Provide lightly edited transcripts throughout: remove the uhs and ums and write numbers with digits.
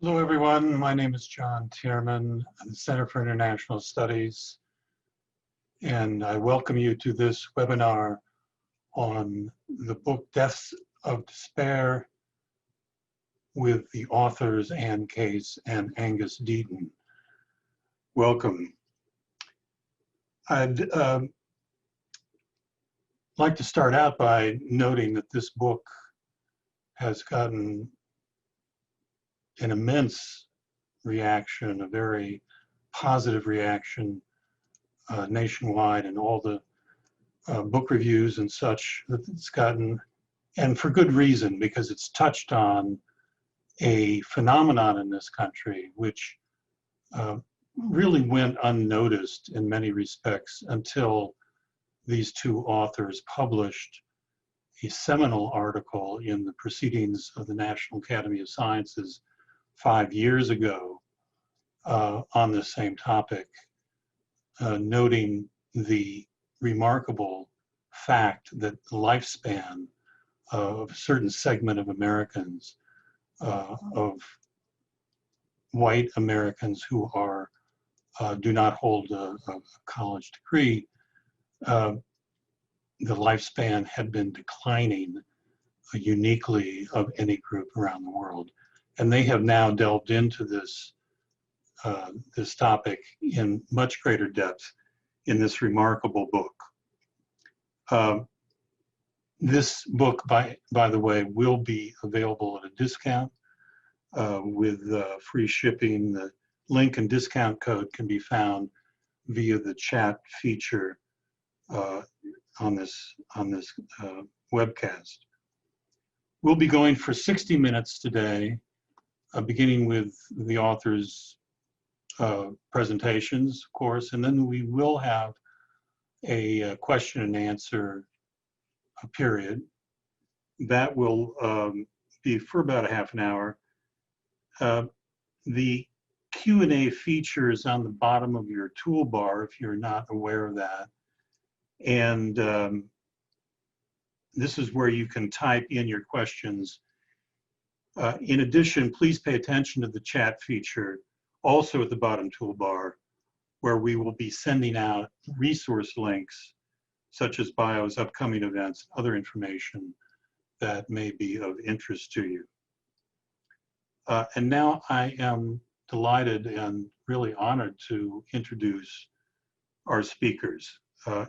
Hello, everyone. My name is John Tierman. I'm the Center for International Studies, and I welcome you to this webinar on the book Deaths of Despair with the authors Ann Case and Angus Deaton. Welcome. I'd like to start out by noting that this book has gotten an immense reaction, a very positive reaction nationwide, and all the book reviews and such that it's gotten, and for good reason, because it's touched on a phenomenon in this country which really went unnoticed in many respects until these two authors published a seminal article in the Proceedings of the National Academy of Sciences 5 years ago on the same topic, noting the remarkable fact that the lifespan of a certain segment of Americans, of white Americans who are do not hold a college degree, the lifespan had been declining uniquely of any group around the world. And they have now delved into this, this topic in much greater depth in this remarkable book. This book, by the way, will be available at a discount with free shipping. The link and discount code can be found via the chat feature on this webcast. We'll be going for 60 minutes today, beginning with the authors' presentations, of course, and then we will have a question and answer period. That will be for about a half an hour. The Q&A feature is on the bottom of your toolbar if you're not aware of that. And this is where you can type in your questions. In addition, please pay attention to the chat feature, also at the bottom toolbar, where we will be sending out resource links, such as bios, upcoming events, other information that may be of interest to you. And now I am delighted and really honored to introduce our speakers.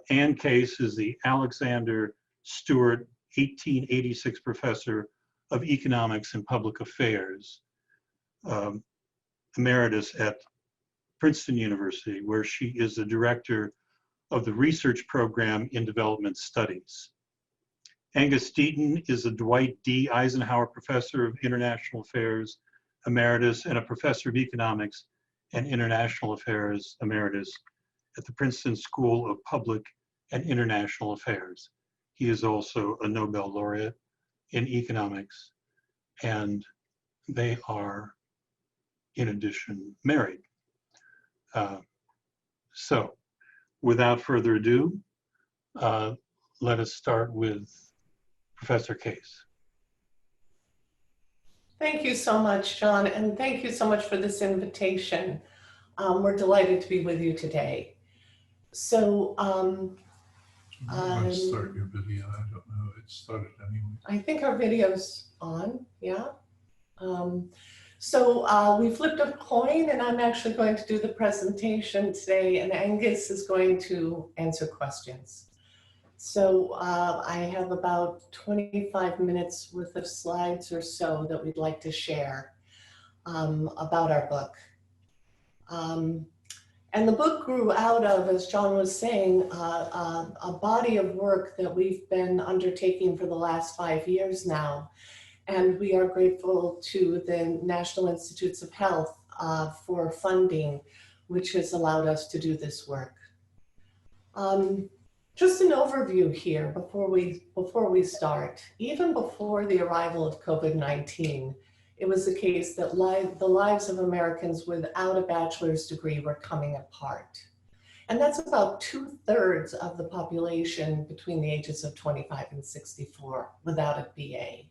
Ann Case is the Alexander Stewart 1886 Professor of Economics and Public Affairs, Emeritus at Princeton University, where she is the director of the research program in development studies. Angus Deaton is a Dwight D. Eisenhower Professor of International Affairs, Emeritus, and a Professor of Economics and International Affairs, Emeritus, at the Princeton School of Public and International Affairs. He is also a Nobel laureate in economics, and they are, in addition, married. So, without further ado, let us start with Professor Case. Thank you so much, John, and thank you so much for this invitation. We're delighted to be with you today. So, you might start your video. I don't know. It started anyway. I think our video's on, yeah. So we flipped a coin, and I'm actually going to do the presentation today, and Angus is going to answer questions. So I have about 25 minutes worth of slides or so that we'd like to share about our book. And the book grew out of, as John was saying, a body of work that we've been undertaking for the last 5 years now. And we are grateful to the National Institutes of Health for funding, which has allowed us to do this work. Just an overview here before we start. Even before the arrival of COVID-19, it was the case that the lives of Americans without a bachelor's degree were coming apart. And that's about 2/3 of the population between the ages of 25 and 64 without a BA.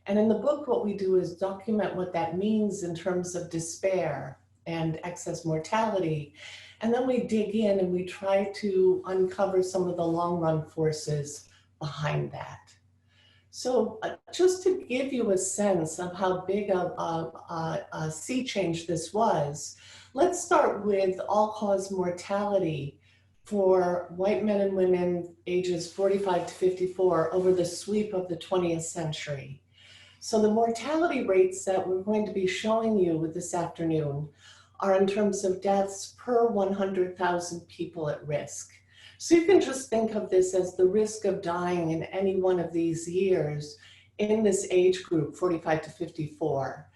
And in the book, what we do is document what that means in terms of despair and excess mortality. And then we dig in and we try to uncover some of the long run forces behind that. So just to give you a sense of how big a sea change this was, let's start with all-cause mortality for white men and women ages 45 to 54 over the sweep of the 20th century. So the mortality rates that we're going to be showing you this afternoon are in terms of deaths per 100,000 people at risk. So you can just think of this as the risk of dying in any one of these years in this age group, 45 to 54.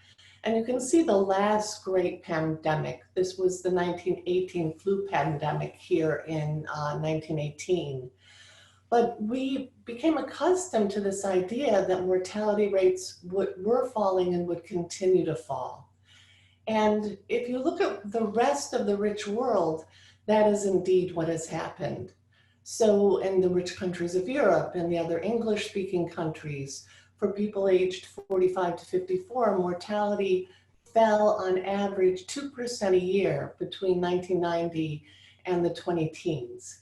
And you can see the last great pandemic. This was the 1918 flu pandemic here in 1918. But we became accustomed to this idea that mortality rates were falling and would continue to fall. And if you look at the rest of the rich world, that is indeed what has happened. So in the rich countries of Europe and the other English-speaking countries, for people aged 45 to 54, mortality fell on average 2% a year between 1990 and the 20-teens.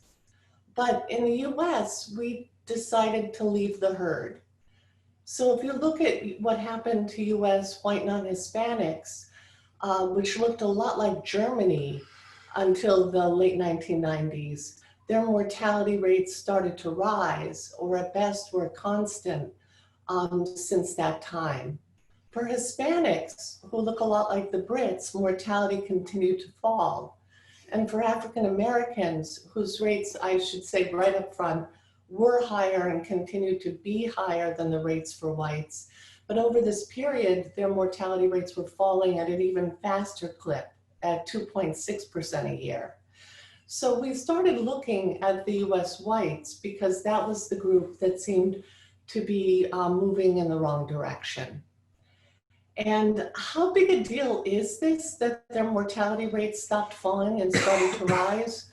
But in the US, we decided to leave the herd. So if you look at what happened to US white non-Hispanics, which looked a lot like Germany until the late 1990s, their mortality rates started to rise, or at best were constant since that time. For Hispanics, who look a lot like the Brits, mortality continued to fall. And for African Americans, whose rates, I should say right up front, were higher and continue to be higher than the rates for whites. But over this period, their mortality rates were falling at an even faster clip at 2.6% a year. So we started looking at the US whites because that was the group that seemed to be moving in the wrong direction. And how big a deal is this that their mortality rates stopped falling and started to rise?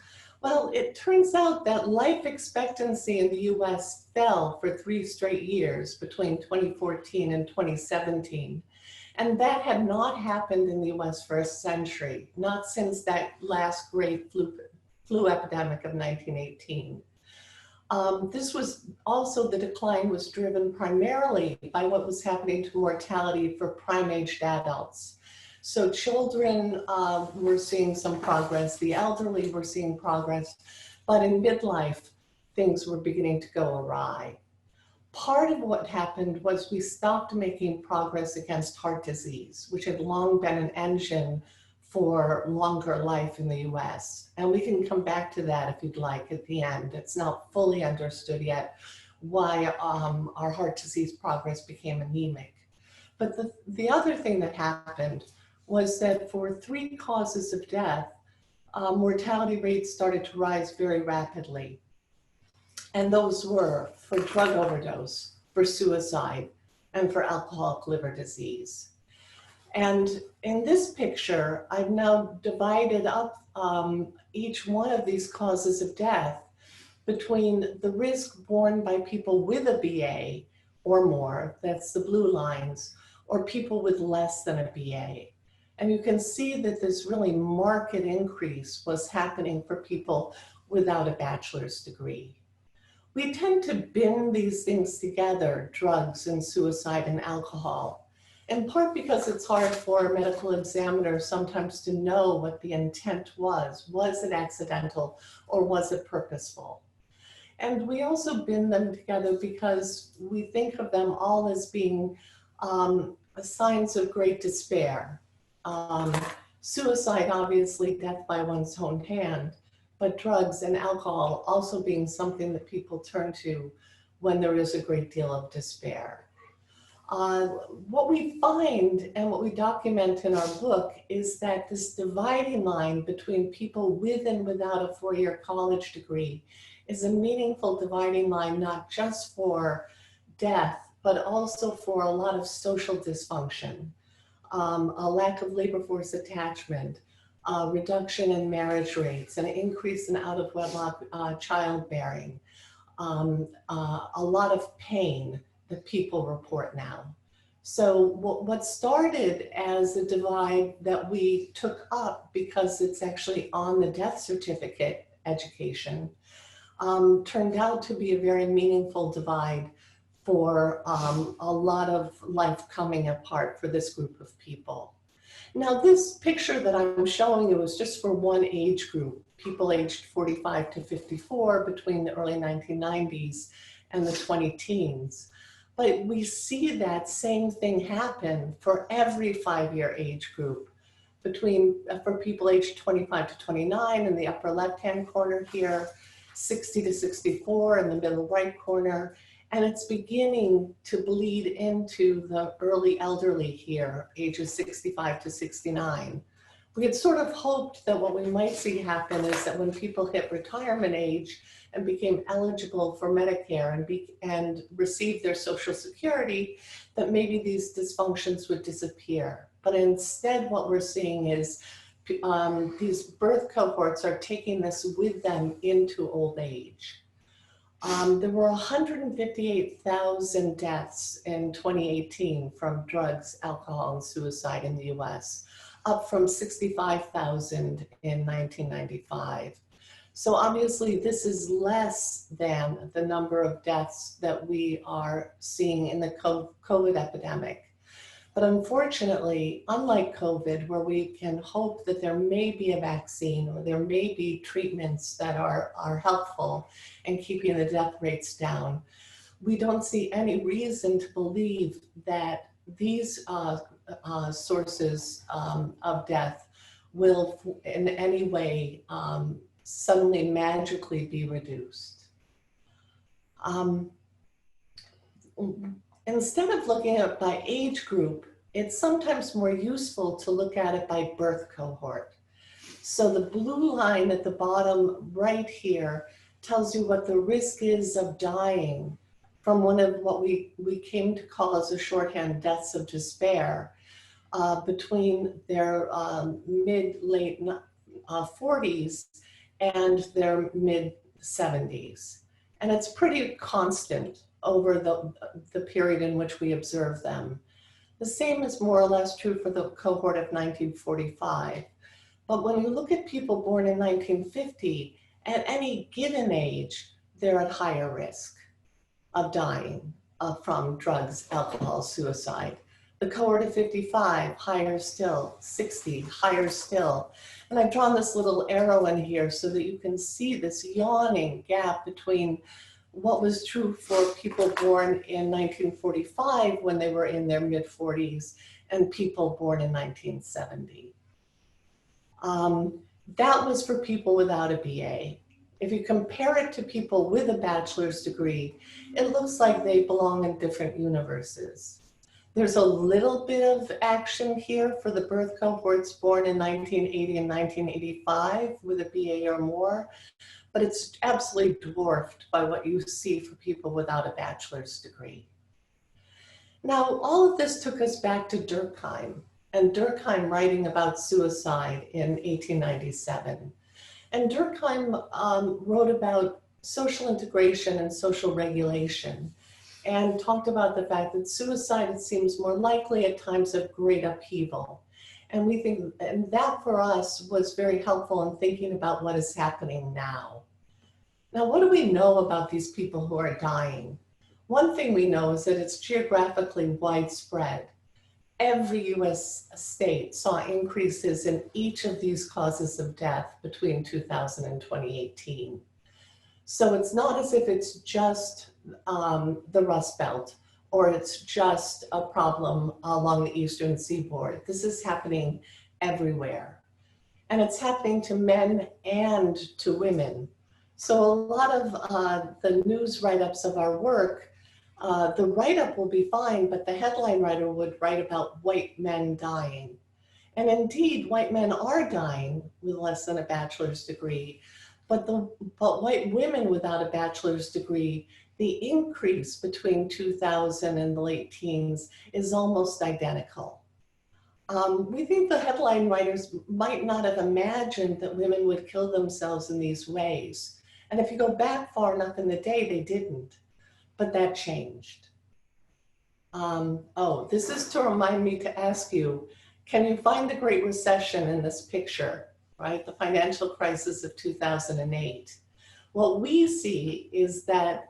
Well, it turns out that life expectancy in the US fell for 3 straight years between 2014 and 2017. And that had not happened in the US for a century, not since that last great flu epidemic of 1918. This was also, the decline was driven primarily by what was happening to mortality for prime-aged adults. So children were seeing some progress, the elderly were seeing progress, but in midlife, things were beginning to go awry. Part of what happened was we stopped making progress against heart disease, which had long been an engine for longer life in the US. And we can come back to that if you'd like at the end. It's not fully understood yet why our heart disease progress became anemic. But the other thing that happened was that for 3 causes of death, mortality rates started to rise very rapidly. And those were for drug overdose, for suicide, and for alcoholic liver disease. And in this picture, I've now divided up each one of these causes of death between the risk borne by people with a BA or more, that's the blue lines, or people with less than a BA. And you can see that this really marked increase was happening for people without a bachelor's degree. We tend to bin these things together, drugs and suicide and alcohol, in part because it's hard for a medical examiner sometimes to know what the intent was. Was it accidental or was it purposeful? And we also bin them together because we think of them all as being signs of great despair. Suicide, obviously, death by one's own hand, but drugs and alcohol also being something that people turn to when there is a great deal of despair. What we find and what we document in our book is that this dividing line between people with and without a 4-year college degree is a meaningful dividing line, not just for death, but also for a lot of social dysfunction, a lack of labor force attachment, reduction in marriage rates, an increase in out-of-wedlock childbearing, a lot of pain that people report now. So what started as a divide that we took up because it's actually on the death certificate education, turned out to be a very meaningful divide for a lot of life coming apart for this group of people. Now, this picture that I'm showing you is just for one age group, people aged 45 to 54 between the early 1990s and the 20 teens. But we see that same thing happen for every 5-year age group for people aged 25 to 29 in the upper left-hand corner here, 60 to 64 in the middle right corner, and it's beginning to bleed into the early elderly here, ages 65 to 69. We had sort of hoped that what we might see happen is that when people hit retirement age and became eligible for Medicare and received their Social Security, that maybe these dysfunctions would disappear. But instead, what we're seeing is these birth cohorts are taking this with them into old age. There were 158,000 deaths in 2018 from drugs, alcohol, and suicide in the US, up from 65,000 in 1995. So obviously this is less than the number of deaths that we are seeing in the COVID epidemic. But unfortunately, unlike COVID, where we can hope that there may be a vaccine or there may be treatments that are helpful in keeping the death rates down, we don't see any reason to believe that these sources of death will in any way suddenly magically be reduced. Instead of looking at it by age group, it's sometimes more useful to look at it by birth cohort. So the blue line at the bottom right here tells you what the risk is of dying from one of what we came to call as a shorthand deaths of despair between their mid-late 40s and their mid-70s. And it's pretty constant over the period in which we observe them. The same is more or less true for the cohort of 1945. But when you look at people born in 1950, at any given age, they're at higher risk of dying from drugs, alcohol, suicide. The cohort of 55, higher still, 60, higher still. And I've drawn this little arrow in here so that you can see this yawning gap between what was true for people born in 1945 when they were in their mid-40s and people born in 1970. That was for people without a BA. If you compare it to people with a bachelor's degree, it looks like they belong in different universes. There's a little bit of action here for the birth cohorts born in 1980 and 1985 with a BA or more, but it's absolutely dwarfed by what you see for people without a bachelor's degree. Now, all of this took us back to Durkheim, and Durkheim writing about suicide in 1897. And Durkheim wrote about social integration and social regulation, and talked about the fact that suicide, it seems, more likely at times of great upheaval. And we think, and that for us was very helpful in thinking about what is happening now. Now, what do we know about these people who are dying? One thing we know is that it's geographically widespread. Every US state saw increases in each of these causes of death between 2000 and 2018. So it's not as if it's just the Rust Belt, or it's just a problem along the Eastern Seaboard. This is happening everywhere. And it's happening to men and to women. So a lot of the news write-ups of our work, the write-up will be fine, but the headline writer would write about white men dying. And indeed, white men are dying with less than a bachelor's degree, but white women without a bachelor's degree, the increase between 2000 and the late teens is almost identical. We think the headline writers might not have imagined that women would kill themselves in these ways. And if you go back far enough in the day, they didn't, but that changed. Oh, this is to remind me to ask you, can you find the Great Recession in this picture, right? The financial crisis of 2008. What we see is that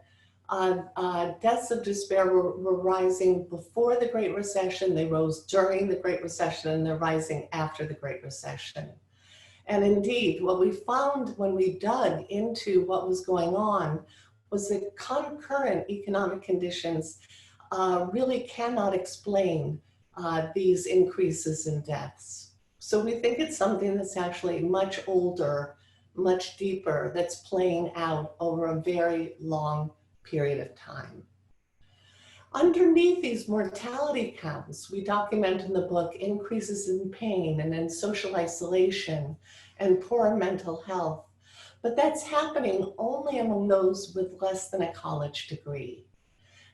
deaths of despair were rising before the Great Recession, they rose during the Great Recession, and they're rising after the Great Recession. And indeed, what we found when we dug into what was going on was that concurrent economic conditions really cannot explain these increases in deaths. So we think it's something that's actually much older, much deeper, that's playing out over a very long period of time. Underneath these mortality counts, we document in the book increases in pain and in social isolation and poor mental health. But that's happening only among those with less than a college degree.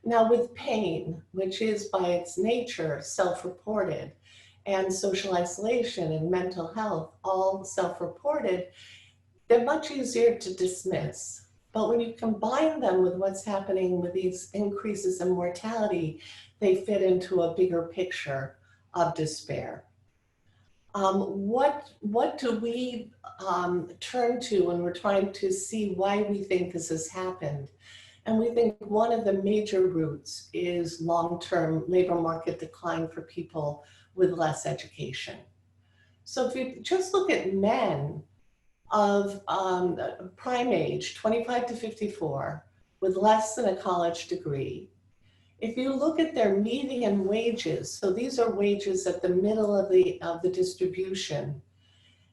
Now with pain, which is by its nature self-reported, and social isolation and mental health, all self-reported, they're much easier to dismiss. But when you combine them with what's happening with these increases in mortality, they fit into a bigger picture of despair. What do we turn to when we're trying to see why we think this has happened? And we think one of the major roots is long-term labor market decline for people with less education. So if you just look at men of prime age, 25 to 54, with less than a college degree, if you look at their median wages, so these are wages at the middle of the distribution,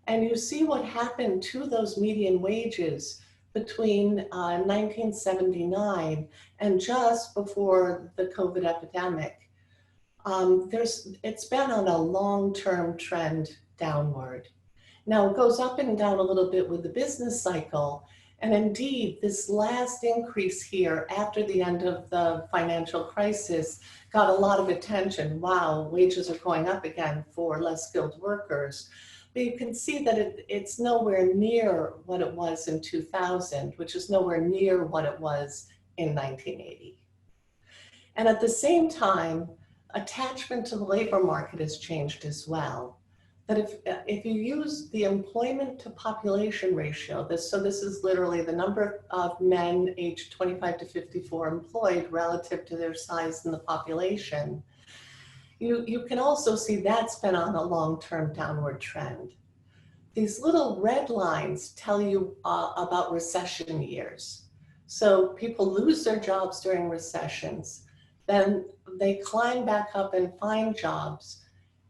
and you see what happened to those median wages between 1979 and just before the COVID epidemic. It's been on a long-term trend downward. Now it goes up and down a little bit with the business cycle. And indeed, this last increase here after the end of the financial crisis got a lot of attention. Wow, wages are going up again for less skilled workers. But you can see that it's nowhere near what it was in 2000, which is nowhere near what it was in 1980. And at the same time, attachment to the labor market has changed as well. That if you use the employment to population ratio, so this is literally the number of men aged 25 to 54 employed relative to their size in the population, you can also see that's been on a long-term downward trend. These little red lines tell you about recession years. So people lose their jobs during recessions, then they climb back up and find jobs.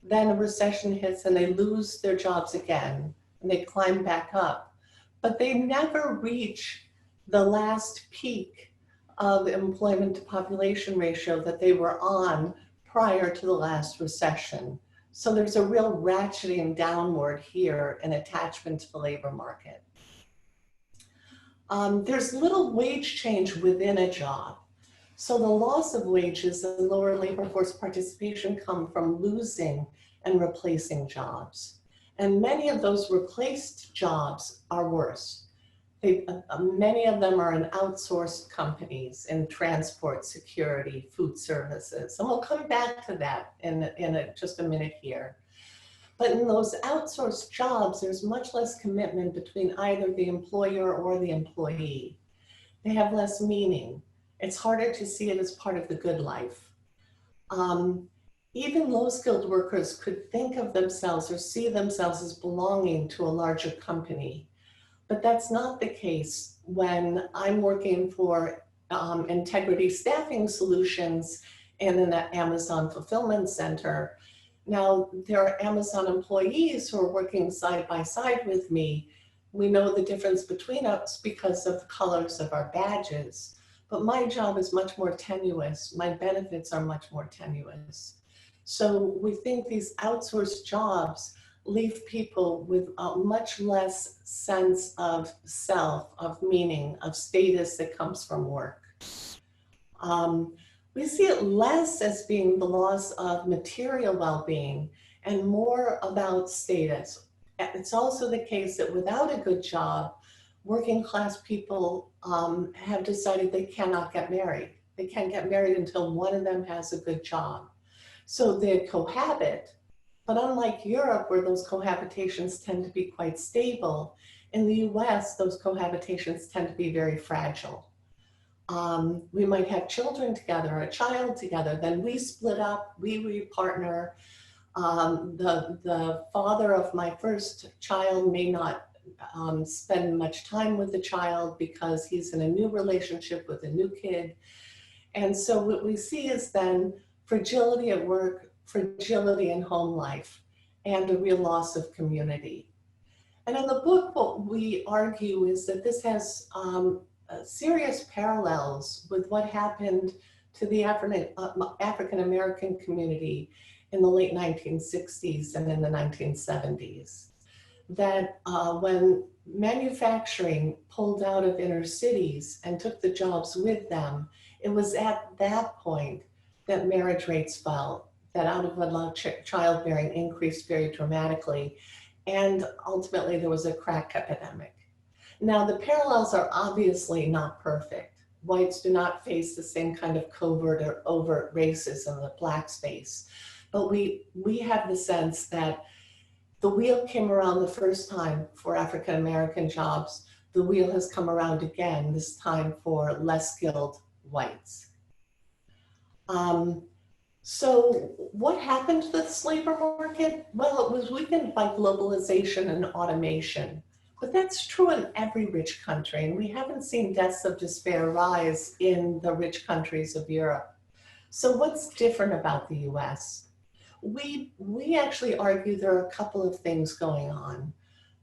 Then a recession hits and they lose their jobs again and they climb back up. But they never reach the last peak of employment to population ratio that they were on prior to the last recession. So there's a real ratcheting downward here in attachment to the labor market. There's little wage change within a job. So the loss of wages and lower labor force participation come from losing and replacing jobs. And many of those replaced jobs are worse. Many of them are in outsourced companies in transport, security, food services. And we'll come back to that in just a minute here. But in those outsourced jobs, there's much less commitment between either the employer or the employee. They have less meaning. It's harder to see it as part of the good life. Even low-skilled workers could think of themselves or see themselves as belonging to a larger company. But that's not the case when I'm working for Integrity Staffing Solutions in an Amazon fulfillment center. Now, there are Amazon employees who are working side by side with me. We know the difference between us because of the colors of our badges. But my job is much more tenuous. My benefits are much more tenuous. So we think these outsourced jobs leave people with a much less sense of self, of meaning, of status that comes from work. We see it less as being the loss of material well-being and more about status. It's also the case that without a good job, working class people have decided they cannot get married. They can't get married until one of them has a good job. So they cohabit, but unlike Europe, where those cohabitations tend to be quite stable, in the US, those cohabitations tend to be very fragile. We might have children together, a child together, then we split up, we repartner. The father of my first child may not spend much time with the child because he's in a new relationship with a new kid. And so what we see is then fragility at work, fragility in home life, and a real loss of community. And in the book, what we argue is that this has serious parallels with what happened to the African-American community in the late 1960s and in the 1970s. That when manufacturing pulled out of inner cities and took the jobs with them, it was at that point that marriage rates fell, that out of wedlock childbearing increased very dramatically, and ultimately there was a crack epidemic. Now the parallels are obviously not perfect. Whites do not face the same kind of covert or overt racism that blacks face, but we have the sense that the wheel came around the first time for African American jobs. The wheel has come around again, this time for less skilled whites. So what happened to this labor market? Well, it was weakened by globalization and automation, but that's true in every rich country, and we haven't seen deaths of despair rise in the rich countries of Europe. So what's different about the US? We actually argue there are a couple of things going on.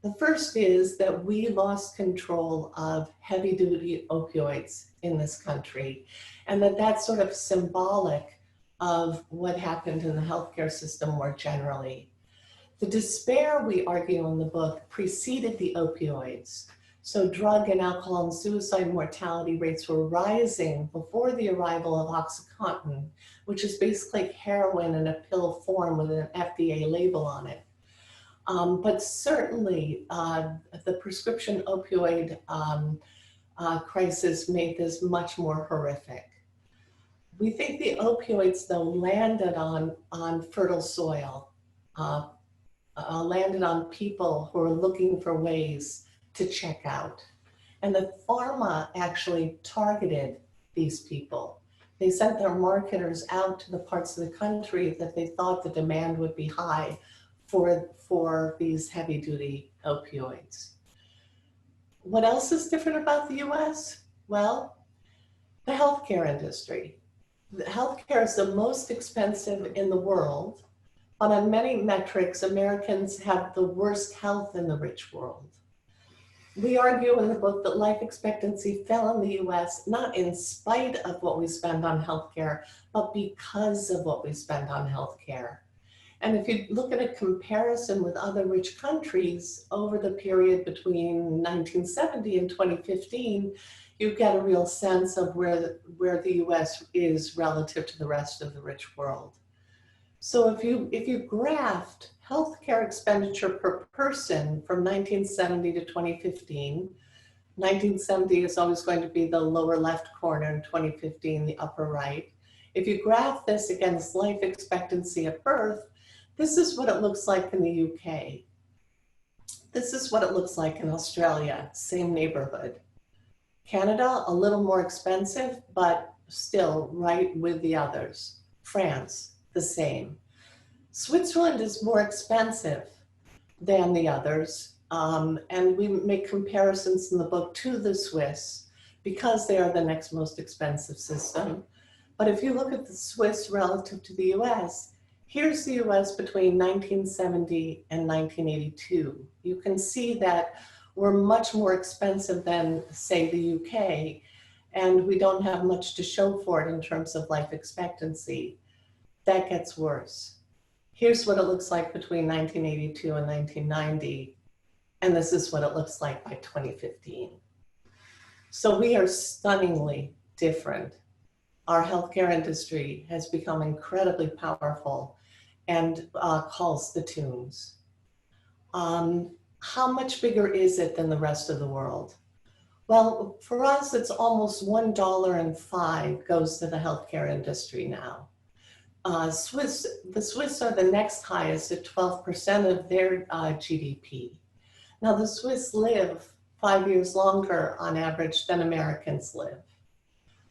The first is that we lost control of heavy-duty opioids in this country, and that's sort of symbolic of what happened in the healthcare system more generally. The despair, we argue in the book, preceded the opioids. So drug and alcohol and suicide mortality rates were rising before the arrival of OxyContin, which is basically heroin in a pill form with an FDA label on it. But certainly the prescription opioid crisis made this much more horrific. We think the opioids, though, landed on fertile soil, landed on people who are looking for ways to check out. And the pharma actually targeted these people. They sent their marketers out to the parts of the country that they thought the demand would be high for these heavy-duty opioids. What else is different about the US? Well, the healthcare industry. The healthcare is the most expensive in the world, but on many metrics, Americans have the worst health in the rich world. We argue in the book that life expectancy fell in the US, not in spite of what we spend on healthcare, but because of what we spend on healthcare. And if you look at a comparison with other rich countries over the period between 1970 and 2015, you get a real sense of where the US is relative to the rest of the rich world. So if you graphed healthcare expenditure per person from 1970 to 2015, 1970 is always going to be the lower left corner, and 2015 the upper right. If you graph this against life expectancy at birth, this is what it looks like in the UK. This is what it looks like in Australia, same neighborhood. Canada, a little more expensive, but still right with the others. France, the same. Switzerland is more expensive than the others, and we make comparisons in the book to the Swiss because they are the next most expensive system. But if you look at the Swiss relative to the US, here's the US between 1970 and 1982. You can see that we're much more expensive than, say, the UK, and we don't have much to show for it in terms of life expectancy. That gets worse. Here's what it looks like between 1982 and 1990, and this is what it looks like by 2015. So we are stunningly different. Our healthcare industry has become incredibly powerful and calls the tunes. How much bigger is it than the rest of the world? Well, for us, it's almost $1.05 goes to the healthcare industry now. The Swiss are the next highest at 12% of their GDP. Now, the Swiss live 5 years longer on average than Americans live.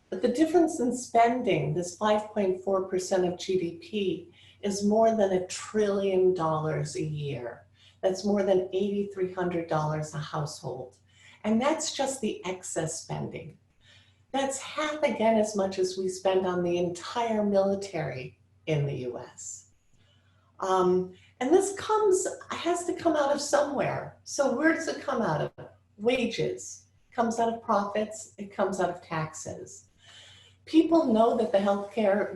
But the difference in spending, this 5.4% of GDP, is more than $1 trillion a year. That's more than $8,300 a household. And that's just the excess spending. That's half again as much as we spend on the entire military in the US. And this has to come out of somewhere. So where does it come out of? Wages. It comes out of profits. It comes out of taxes. People know that the healthcare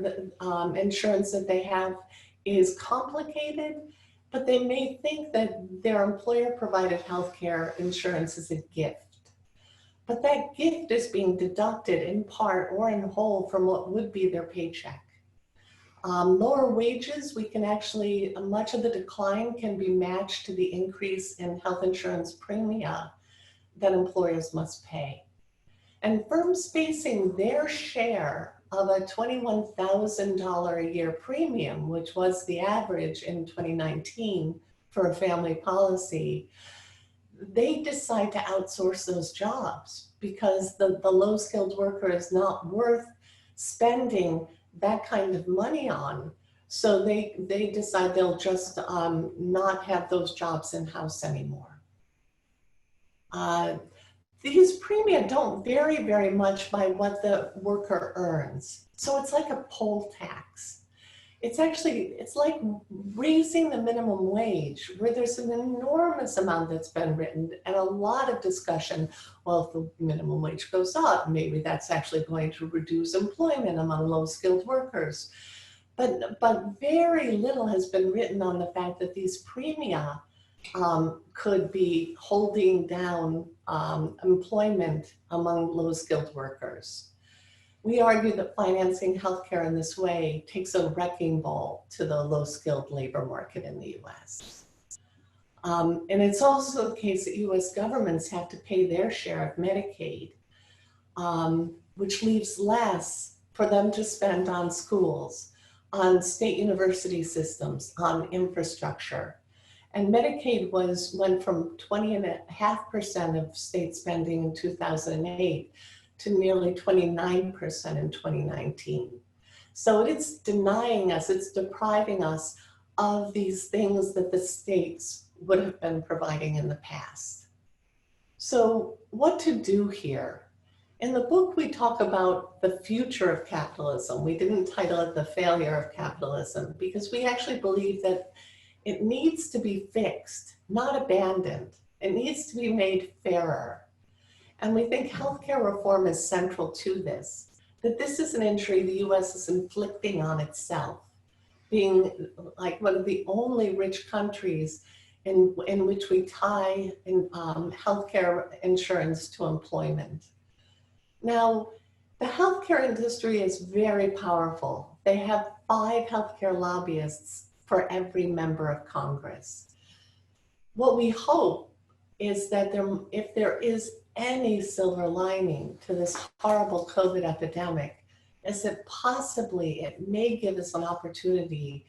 insurance that they have is complicated, but they may think that their employer-provided healthcare insurance is a gift. But that gift is being deducted in part or in whole from what would be their paycheck. Lower wages, we can actually, much of the decline can be matched to the increase in health insurance premia that employers must pay. And firms facing their share of a $21,000 a year premium, which was the average in 2019 for a family policy, they decide to outsource those jobs because the low-skilled worker is not worth spending that kind of money on. So they decide they'll just not have those jobs in-house anymore. These premia don't vary very much by what the worker earns. So it's like a poll tax. It's like raising the minimum wage, where there's an enormous amount that's been written and a lot of discussion. Well, if the minimum wage goes up, maybe that's actually going to reduce employment among low-skilled workers. But very little has been written on the fact that these premia could be holding down employment among low-skilled workers. We argue that financing healthcare in this way takes a wrecking ball to the low-skilled labor market in the US. And it's also the case that US governments have to pay their share of Medicaid, which leaves less for them to spend on schools, on state university systems, on infrastructure. And Medicaid went from 20.5% of state spending in 2008 to nearly 29% in 2019. So it's denying us, it's depriving us of these things that the states would have been providing in the past. So what to do here? In the book, we talk about the future of capitalism. We didn't title it The Failure of Capitalism because we actually believe that it needs to be fixed, not abandoned. It needs to be made fairer. And we think healthcare reform is central to this, that this is an injury the US is inflicting on itself, being like one of the only rich countries in which we tie healthcare insurance to employment. Now, the healthcare industry is very powerful. They have 5 healthcare lobbyists for every member of Congress. What we hope is that if there is any silver lining to this horrible COVID epidemic, is that possibly it may give us an opportunity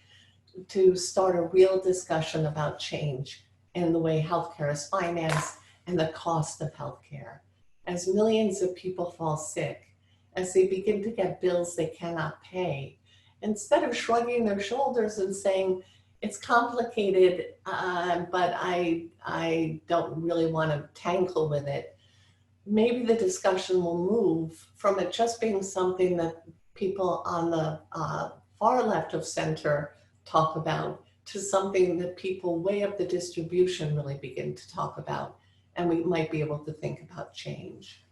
to start a real discussion about change in the way healthcare is financed and the cost of healthcare. As millions of people fall sick, as they begin to get bills they cannot pay, instead of shrugging their shoulders and saying, it's complicated, but I don't really want to tangle with it, maybe the discussion will move from it just being something that people on the far left of center talk about to something that people way up the distribution really begin to talk about, and we might be able to think about change.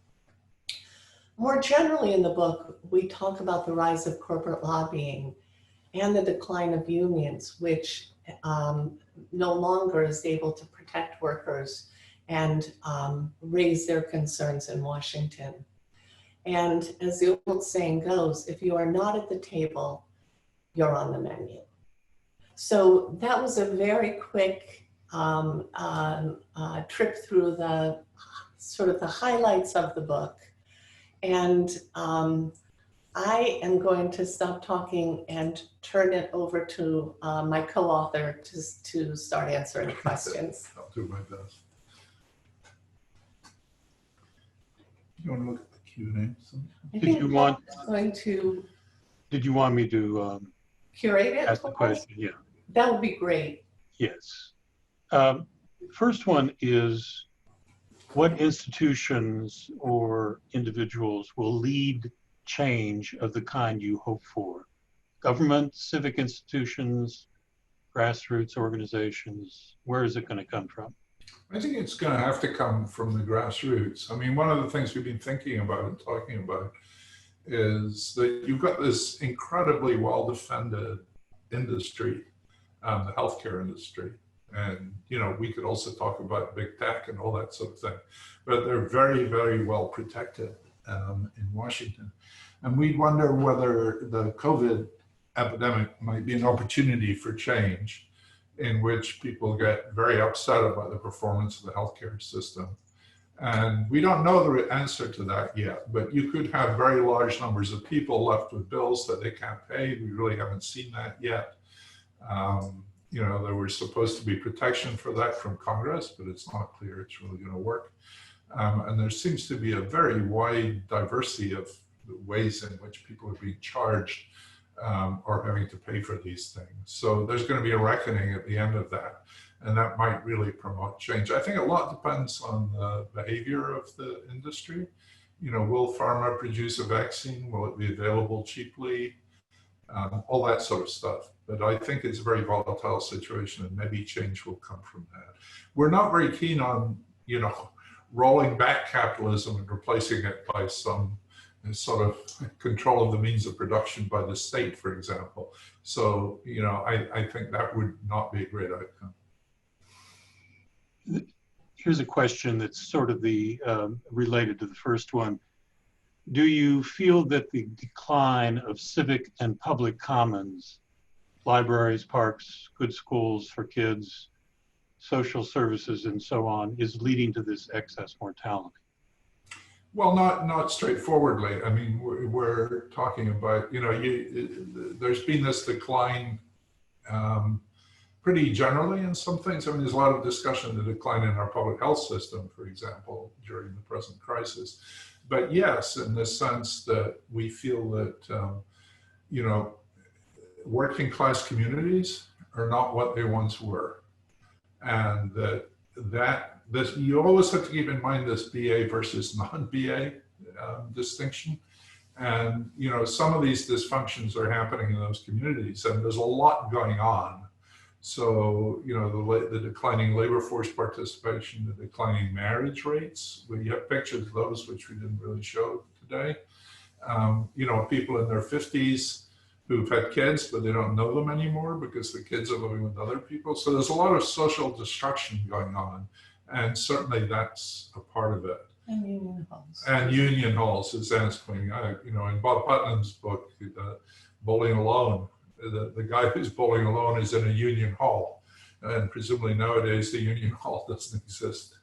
More generally in the book, we talk about the rise of corporate lobbying and the decline of unions, which no longer is able to protect workers and raise their concerns in Washington. And as the old saying goes, if you are not at the table, you're on the menu. So that was a very quick trip through the sort of the highlights of the book. And I am going to stop talking and turn it over to my co-author to start answering questions. I'll do my best. You want to look at the Q&A? Did you want? I'm going to Did you want me to curate it? ask the question? Yeah. That would be great. Yes. First one is, what institutions or individuals will lead change of the kind you hope for? Government, civic institutions, grassroots organizations? Where is it going to come from? I think it's going to have to come from the grassroots. I mean, one of the things we've been thinking about and talking about is that you've got this incredibly well-defended industry, the healthcare industry. And, you know, we could also talk about big tech and all that sort of thing, but they're very, very well protected in Washington. And we wonder whether the COVID epidemic might be an opportunity for change, in which people get very upset about the performance of the healthcare system. And we don't know the answer to that yet, but you could have very large numbers of people left with bills that they can't pay. We really haven't seen that yet. You know, there was supposed to be protection for that from Congress, but it's not clear it's really going to work. And there seems to be a very wide diversity of ways in which people are being charged or having to pay for these things. So there's going to be a reckoning at the end of that, and that might really promote change. I think a lot depends on the behavior of the industry. You know, will pharma produce a vaccine? Will it be available cheaply? All that sort of stuff. But I think it's a very volatile situation, and maybe change will come from that. We're not very keen on, you know, rolling back capitalism and replacing it by some sort of control of the means of production by the state, for example. So, you know, I think that would not be a great outcome. Here's a question that's sort of related to the first one. Do you feel that the decline of civic and public commons, libraries, parks, good schools for kids, social services, and so on, is leading to this excess mortality? Well, not straightforwardly. I mean, we're talking about, you know, there's been this decline pretty generally in some things. I mean, there's a lot of discussion, the decline in our public health system, for example, during the present crisis. But yes, in the sense that we feel that, you know, working class communities are not what they once were. And that you always have to keep in mind this BA versus non-BA distinction. And, you know, some of these dysfunctions are happening in those communities, and there's a lot going on. So, you know, the declining labor force participation, the declining marriage rates, we have pictures of those, which we didn't really show today. You know, people in their 50s who've had kids, but they don't know them anymore because the kids are living with other people. So there's a lot of social destruction going on. And certainly that's a part of it. And union halls. And union halls, as Anne's pointing out, you know, in Bob Putnam's book, Bowling Alone, the guy who's bowling alone is in a union hall. And presumably nowadays the union hall doesn't exist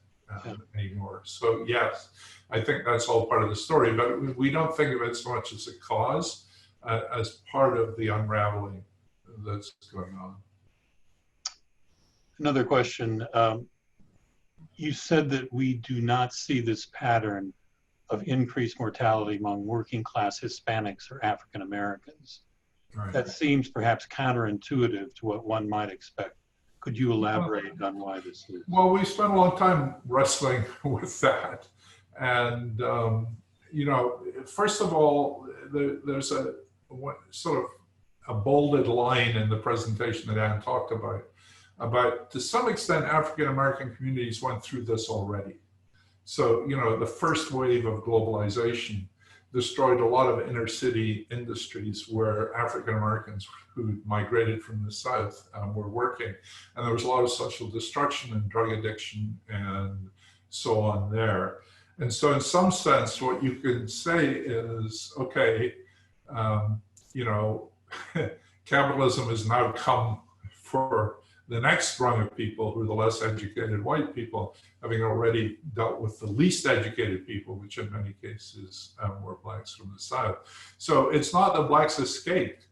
anymore. So yes, I think that's all part of the story, but we don't think of it so much as a cause, as part of the unraveling that's going on. Another question. You said that we do not see this pattern of increased mortality among working class Hispanics or African Americans. Right. That seems perhaps counterintuitive to what one might expect. Could you elaborate on why this is? Well, we spent a long time wrestling with that. And, you know, first of all, there's a sort of a bolded line in the presentation that Anne talked about to some extent, African-American communities went through this already. So, you know, the first wave of globalization destroyed a lot of inner city industries where African-Americans who migrated from the South were working. And there was a lot of social destruction and drug addiction and so on there. And so in some sense, what you can say is, okay, you know, capitalism has now come for the next rung of people, who are the less educated white people, having already dealt with the least educated people, which in many cases were blacks from the South. So it's not that blacks escaped.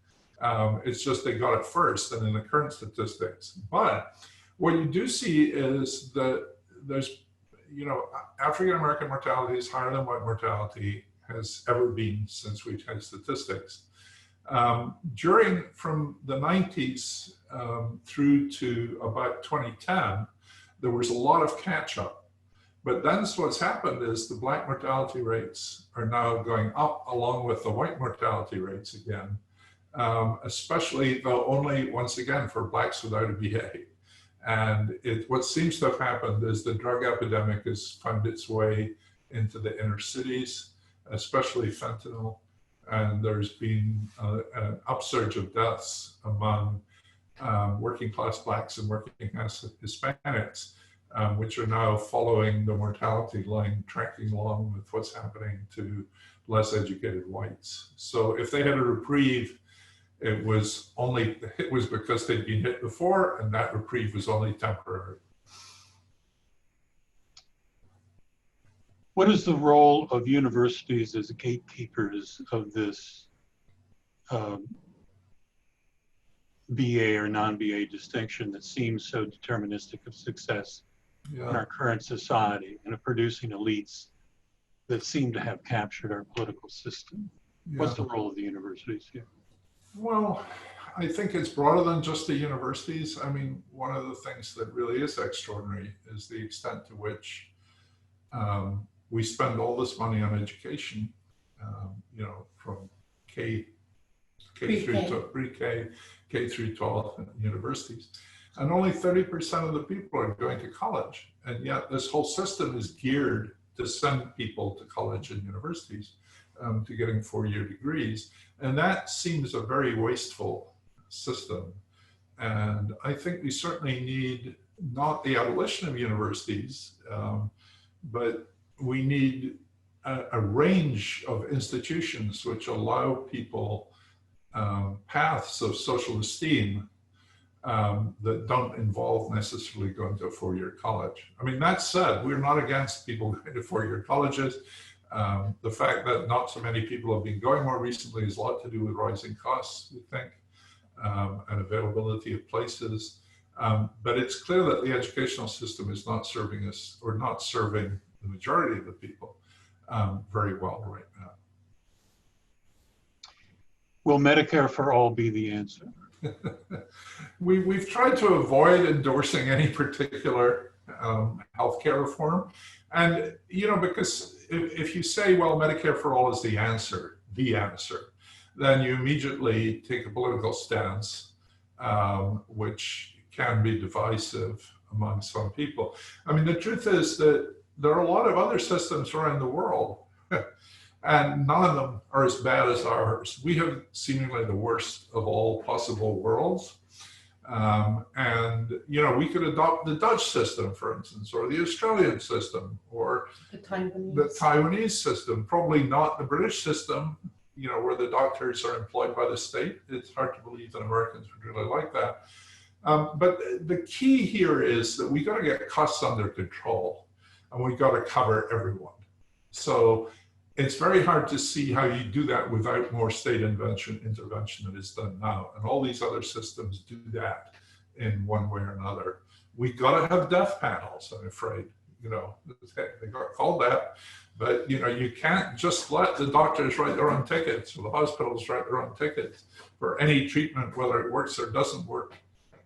It's just they got it first, and in the current statistics. But what you do see is that there's, you know, African American mortality is higher than white mortality has ever been since we've had statistics. From the 90s through to about 2010, there was a lot of catch up. But then what's happened is the black mortality rates are now going up along with the white mortality rates again, especially though only, once again, for blacks without a BA. And what seems to have happened is the drug epidemic has found its way into the inner cities, especially fentanyl. And there's been an upsurge of deaths among working class blacks and working class Hispanics, which are now following the mortality line, tracking along with what's happening to less educated whites. So if they had a reprieve, it was because they'd been hit before, and that reprieve was only temporary. What is the role of universities as gatekeepers of this BA or non-BA distinction that seems so deterministic of success in our current society, and of producing elites that seem to have captured our political system? What's the role of the universities here? Well, I think it's broader than just the universities. I mean, one of the things that really is extraordinary is the extent to which we spend all this money on education, you know, from K through to pre-K, K through 12 in universities. And only 30% of the people are going to college. And yet this whole system is geared to send people to college and universities, to getting 4-year degrees. And that seems a very wasteful system. And I think we certainly need not the abolition of universities, but we need a range of institutions which allow people paths of social esteem that don't involve necessarily going to a 4-year college. I mean, that said, we're not against people going to 4-year colleges. The fact that not so many people have been going more recently has a lot to do with rising costs, we think, and availability of places. But it's clear that the educational system is not serving us, or not serving the majority of the people very well right now. Will Medicare for all be the answer? We've tried to avoid endorsing any particular healthcare reform. And, you know, because if you say, well, Medicare for all is the answer, then you immediately take a political stance, which can be divisive among some people. I mean, the truth is that there are a lot of other systems around the world, and none of them are as bad as ours. We have seemingly the worst of all possible worlds. And, you know, we could adopt the Dutch system, for instance, or the Australian system, or the Taiwanese system, probably not the British system, you know, where the doctors are employed by the state. It's hard to believe that Americans would really like that. But the key here is that we got to get costs under control, and we got to cover everyone. So it's very hard to see how you do that without more state intervention than is done now. And all these other systems do that in one way or another. We got to have death panels, I'm afraid. You know, they got called that. But, you know, you can't just let the doctors write their own tickets, or the hospitals write their own tickets for any treatment, whether it works or doesn't work,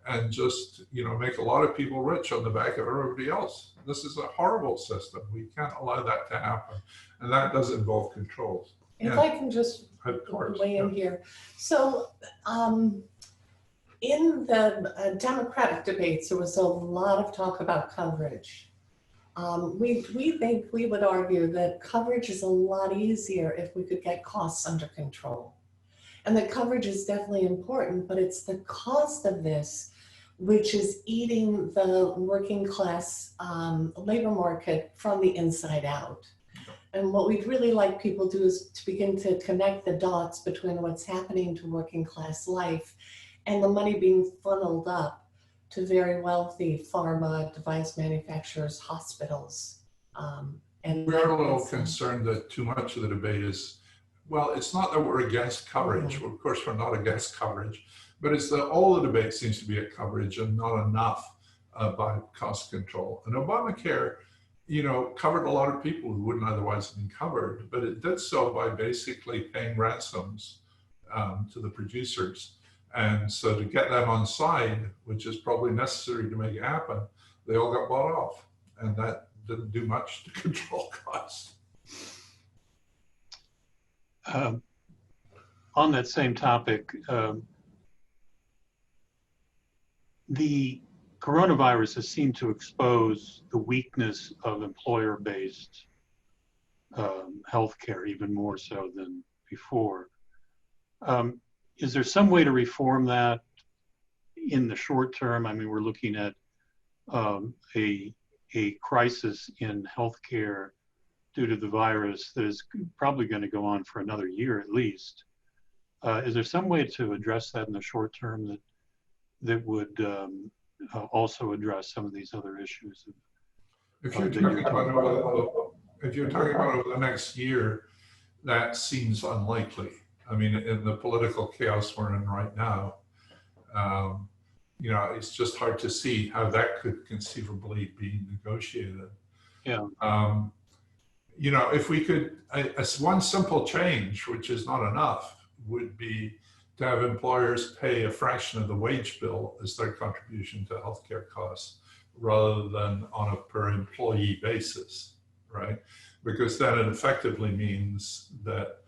and just, you know, make a lot of people rich on the back of everybody else. This is a horrible system. We can't allow that to happen. And that does involve controls. If I can just weigh in here. So in the Democratic debates, there was a lot of talk about coverage. We think, we would argue that coverage is a lot easier if we could get costs under control. And that coverage is definitely important, but it's the cost of this which is eating the working class labor market from the inside out. And what we'd really like people to do is to begin to connect the dots between what's happening to working class life and the money being funneled up to very wealthy pharma device manufacturers, hospitals. And We're a little concerned that too much of the debate is, well, it's not that we're against coverage. Well, of course, we're not against coverage, but it's that all the debate seems to be at coverage and not enough by cost control. And Obamacare, covered a lot of people who wouldn't otherwise have been covered, but it did so by basically paying ransoms to the producers. And so to get them on side, which is probably necessary to make it happen, they all got bought off. And that didn't do much to control costs. On that same topic, the coronavirus has seemed to expose the weakness of employer-based healthcare even more so than before. Is there some way to reform that in the short term? I mean, we're looking at a crisis in healthcare due to the virus that is probably going to go on for another year at least. Is there some way to address that in the short term that would also address some of these other issues? If you're talking about over the next year, that seems unlikely. I mean, in the political chaos we're in right now, it's just hard to see how that could conceivably be negotiated. Yeah. If we could, one simple change, which is not enough, would be to have employers pay a fraction of the wage bill as their contribution to healthcare costs, rather than on a per employee basis, right? Because then it effectively means that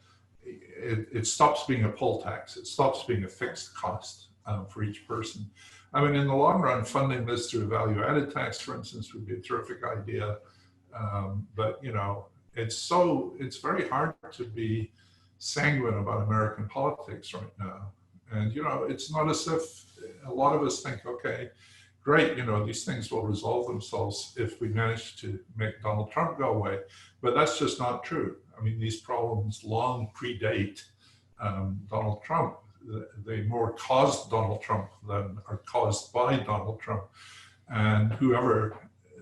it stops being a poll tax. It stops being a fixed cost for each person. I mean, in the long run, funding this through a value-added tax, for instance, would be a terrific idea. But it's very hard to be sanguine about American politics right now. And it's not as if a lot of us think, okay, great, these things will resolve themselves if we manage to make Donald Trump go away. But that's just not true. I mean, these problems long predate Donald Trump. They more caused Donald Trump than are caused by Donald Trump. And whoever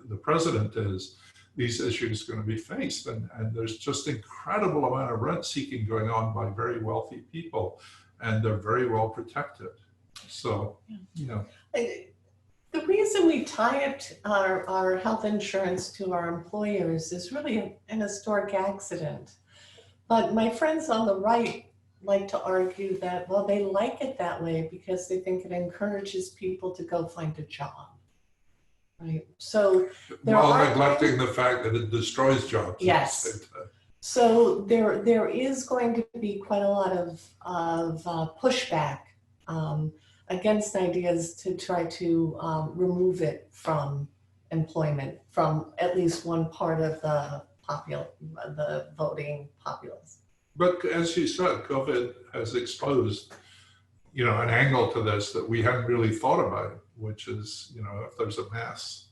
the president is, these issues are going to be faced. And there's just incredible amount of rent seeking going on by very wealthy people, and they're very well protected. So, The reason we tie our health insurance to our employers is really an historic accident. But my friends on the right like to argue that, well, they like it that way because they think it encourages people to go find a job. Right. So while neglecting the fact that it destroys jobs. Yes. So there is going to be quite a lot of pushback against ideas to try to remove it from employment from at least one part of the voting populace. But as you said, COVID has exposed, an angle to this that we hadn't really thought about, which is, if there's a mass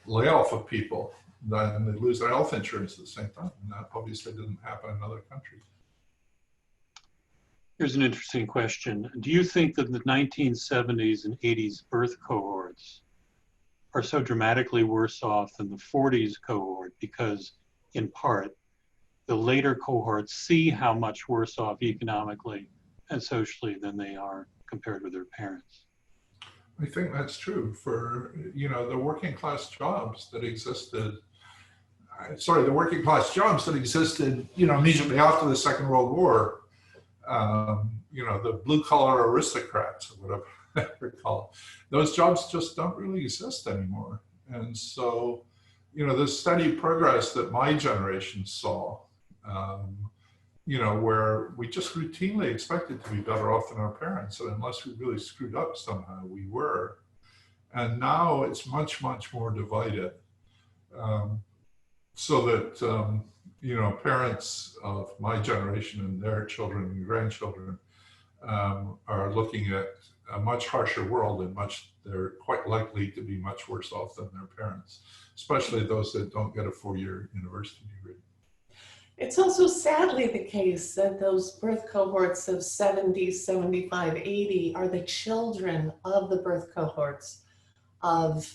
layoff of people, then they lose their health insurance at the same time. And that obviously didn't happen in other countries. Here's an interesting question. Do you think that the 1970s and 80s birth cohorts are so dramatically worse off than the 40s cohort because, in part, the later cohorts see how much worse off economically and socially than they are compared with their parents? I think that's true for, the working class jobs that existed, immediately after the Second World War, the blue collar aristocrats or whatever they call it, those jobs just don't really exist anymore. And so, the steady progress that my generation saw, where we just routinely expected to be better off than our parents, and unless we really screwed up somehow, we were. And now it's much, much more divided. So that, parents of my generation and their children and grandchildren are looking at a much harsher world, and they're quite likely to be much worse off than their parents, especially those that don't get a 4-year university degree. It's also sadly the case that those birth cohorts of 70, 75, 80 are the children of the birth cohorts of,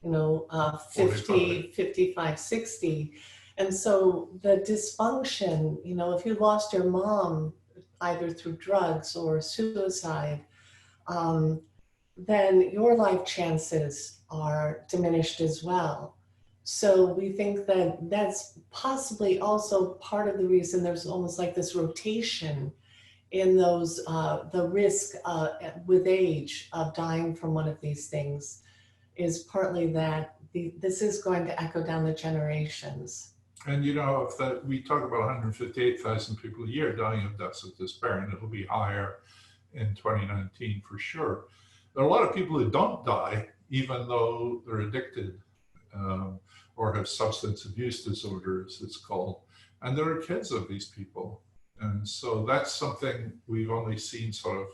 50, 55, 60. And so the dysfunction, if you lost your mom either through drugs or suicide, then your life chances are diminished as well. So we think that that's possibly also part of the reason there's almost like this rotation in those, the risk with age of dying from one of these things is partly that this is going to echo down the generations. And if we talk about 158,000 people a year dying of deaths of despair, and it'll be higher in 2019 for sure. There are a lot of people who don't die, even though they're addicted or have substance abuse disorder, as it's called. And there are kids of these people. And so that's something we've only seen sort of,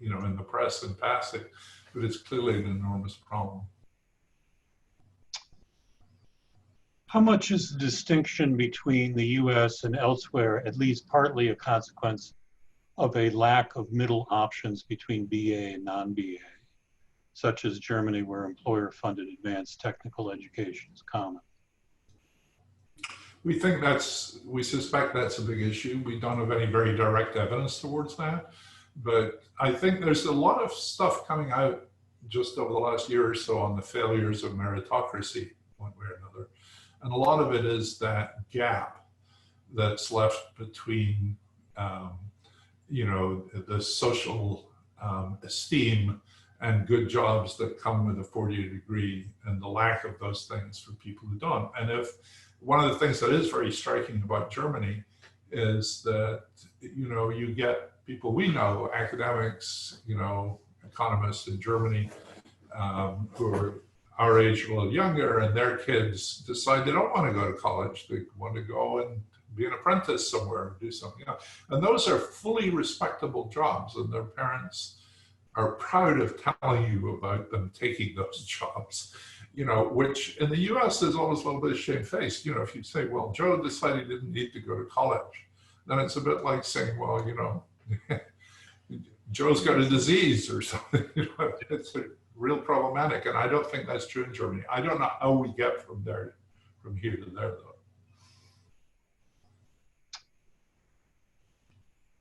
in the press in passing, but it's clearly an enormous problem. How much is the distinction between the US and elsewhere at least partly a consequence of a lack of middle options between BA and non-BA, such as Germany, where employer-funded advanced technical education is common? We suspect that's a big issue. We don't have any very direct evidence towards that, but I think there's a lot of stuff coming out just over the last year or so on the failures of meritocracy, one way or another. And a lot of it is that gap that's left between, the social esteem and good jobs that come with a 4-year degree, and the lack of those things for people who don't. And if one of the things that is very striking about Germany is that, you get people we know, academics, economists in Germany, who are our age, a little younger, and their kids decide they don't want to go to college. They want to go and be an apprentice somewhere and do something else. And those are fully respectable jobs, and their parents are proud of telling you about them taking those jobs, which in the US is almost a little bit shamefaced. If you say, well, Joe decided he didn't need to go to college, then it's a bit like saying, well, Joe's got a disease or something. It's real problematic, and I don't think that's true in Germany. I don't know how we get from here to there, though.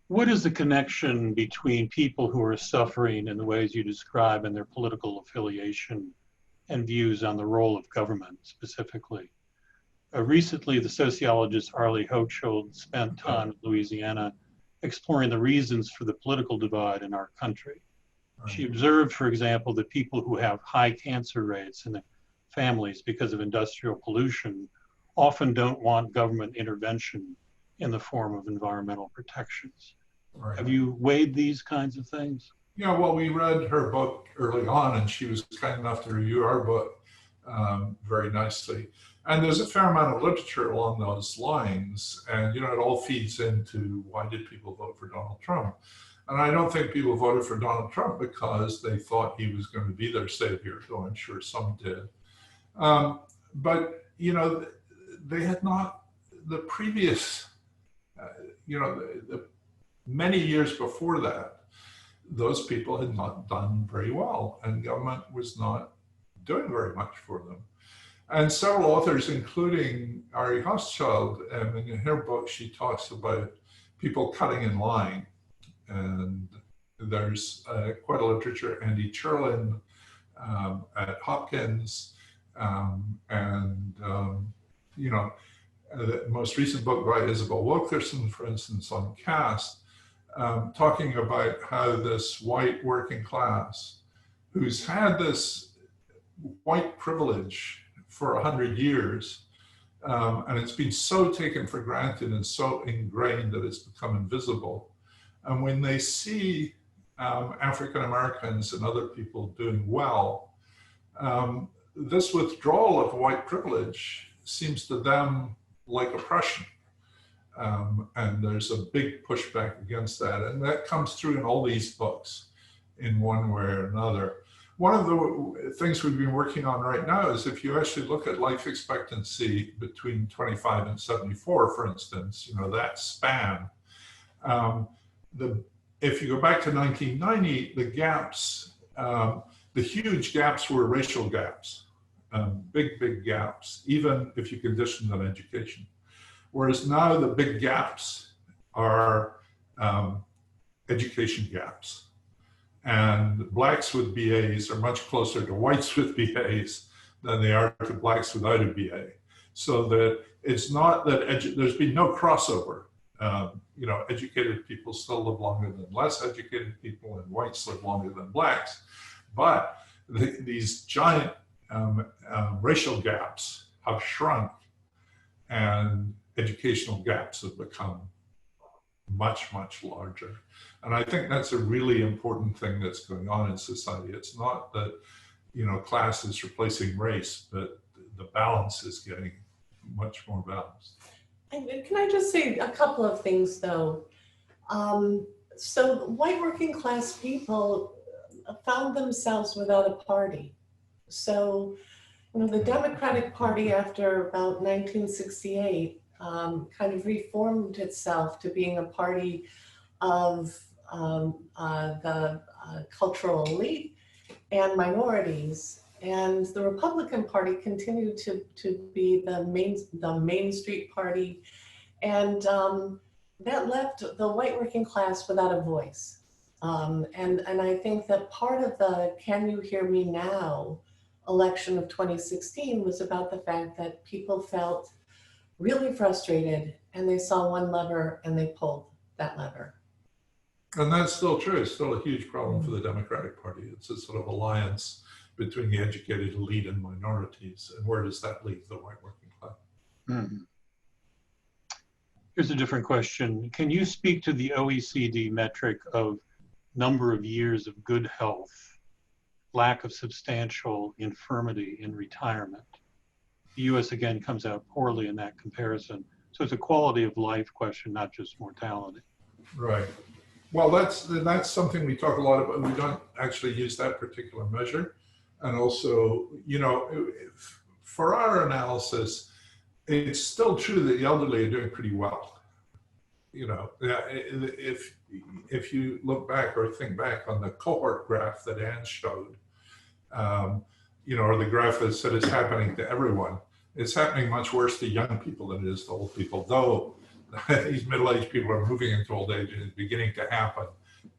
What is the connection between people who are suffering in the ways you describe and their political affiliation and views on the role of government specifically? Recently, the sociologist Arlie Hochschild spent time in Louisiana exploring the reasons for the political divide in our country. She observed, for example, that people who have high cancer rates in their families because of industrial pollution often don't want government intervention in the form of environmental protections. Right. Have you weighed these kinds of things? Yeah, well, we read her book early on, and she was kind enough to review our book very nicely. And there's a fair amount of literature along those lines, and it all feeds into why did people vote for Donald Trump? And I don't think people voted for Donald Trump because they thought he was going to be their savior, though I'm sure some did. But, they had not, the previous, the many years before that, those people had not done very well, and government was not doing very much for them. And several authors, including Ari Hochschild, in her book, she talks about people cutting in line. And there's quite a literature, Andy Cherlin at Hopkins, the most recent book by Isabel Wilkerson, for instance, on caste, talking about how this white working class, who's had this white privilege for 100 years, and it's been so taken for granted and so ingrained that it's become invisible. And when they see African Americans and other people doing well, this withdrawal of white privilege seems to them like oppression. And there's a big pushback against that. And that comes through in all these books in one way or another. One of the things we've been working on right now is if you actually look at life expectancy between 25 and 74, for instance, that span, if you go back to 1990, the gaps the huge gaps were racial gaps, big gaps, even if you conditioned on education. Whereas now the big gaps are education gaps. And blacks with BAs are much closer to whites with BAs than they are to blacks without a BA. So that it's not that there's been no crossover. You know, educated people still live longer than less educated people, and whites live longer than blacks. But these giant racial gaps have shrunk, and educational gaps have become much larger. And I think that's a really important thing that's going on in society. It's not that, you know, class is replacing race, but the balance is getting much more balanced. And can I just say a couple of things though? So white working class people found themselves without a party. So, you know, the Democratic Party after about 1968 kind of reformed itself to being a party of the cultural elite and minorities. And the Republican Party continued to be the main street party. And that left the white working class without a voice. And I think that part of the Can You Hear Me Now election of 2016 was about the fact that people felt really frustrated and they saw one lever and they pulled that lever. And that's still true. It's still a huge problem for the Democratic Party. It's a sort of alliance between the educated elite and minorities. And where does that leave the white working class? Mm-hmm. Here's a different question. Can you speak to the OECD metric of number of years of good health, lack of substantial infirmity in retirement? The US again comes out poorly in that comparison. So it's a quality of life question, not just mortality. Right. Well, that's something we talk a lot about. We don't actually use that particular measure. And also, you know, for our analysis, it's still true that the elderly are doing pretty well. You know, if you look back or think back on the cohort graph that Anne showed, you know, or the graph that said it's happening to everyone, it's happening much worse to young people than it is to old people, though these middle-aged people are moving into old age and it's beginning to happen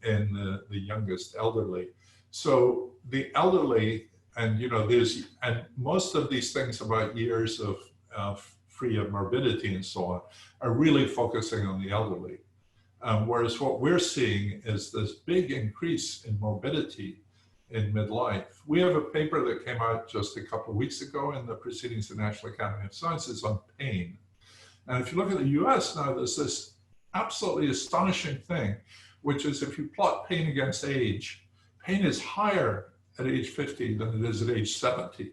in the youngest elderly. So the elderly, and you know, and most of these things about years of free of morbidity and so on are really focusing on the elderly. Whereas what we're seeing is this big increase in morbidity in midlife. We have a paper that came out just a couple of weeks ago in the Proceedings of the National Academy of Sciences on pain. And if you look at the US now, there's this absolutely astonishing thing, which is if you plot pain against age, pain is higher at age 50 than it is at age 70.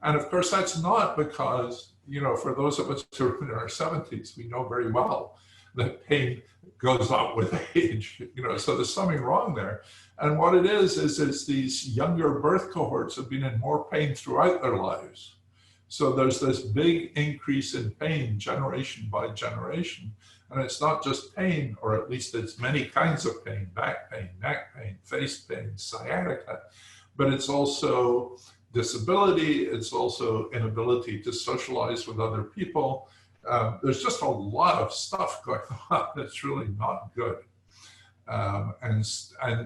And of course, that's not because, you know, for those of us who are in our 70s, we know very well that pain goes up with age, you know, so there's something wrong there. And what it is it's these younger birth cohorts have been in more pain throughout their lives. So there's this big increase in pain generation by generation. And it's not just pain, or at least it's many kinds of pain, back pain, neck pain, face pain, sciatica, but it's also disability, it's also inability to socialize with other people. There's just a lot of stuff going on that's really not good. And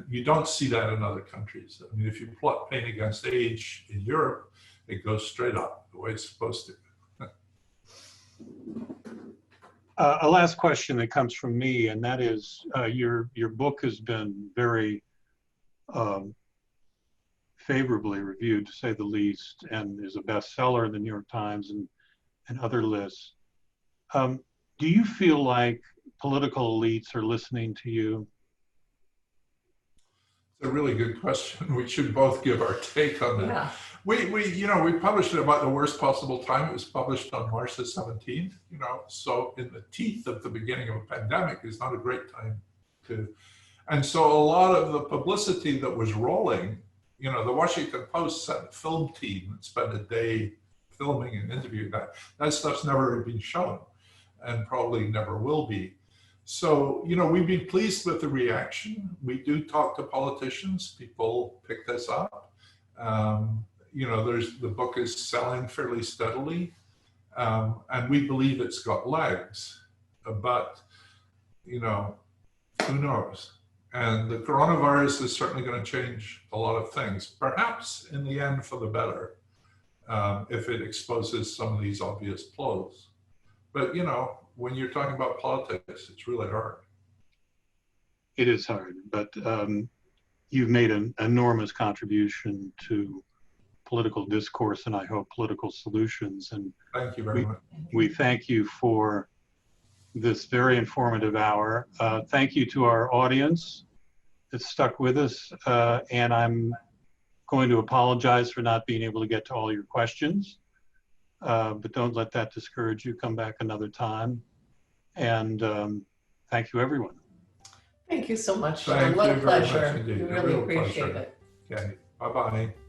you don't see that in other countries. I mean, if you plot pain against age in Europe, it goes straight up the way it's supposed to. A last question that comes from me, and that is, your book has been very favorably reviewed, to say the least, and is a bestseller in the New York Times and other lists. Do you feel like political elites are listening to you? It's a really good question. We should both give our take on that. Yeah. We published it about the worst possible time. It was published on March the 17th, you know, so in the teeth of the beginning of a pandemic is not a great time to. And so a lot of the publicity that was rolling, you know, the Washington Post sent a film team and spent a day filming and interviewing that. That stuff's never been shown and probably never will be. So, you know, we've been pleased with the reaction. We do talk to politicians. People pick this up. You know, the book is selling fairly steadily. And we believe it's got legs. But, you know, who knows? And the coronavirus is certainly going to change a lot of things, perhaps in the end for the better, if it exposes some of these obvious flaws. But, you know, when you're talking about politics, it's really hard. It is hard, but you've made an enormous contribution to political discourse and I hope political solutions. And Thank you very much. We thank you for this very informative hour. Thank you to our audience that stuck with us. And I'm going to apologize for not being able to get to all your questions. But don't let that discourage you. Come back another time. And thank you, everyone. Thank you so much, Sean. Thank What you a very much pleasure. indeed. We A really real appreciate pleasure. it. Okay, bye-bye.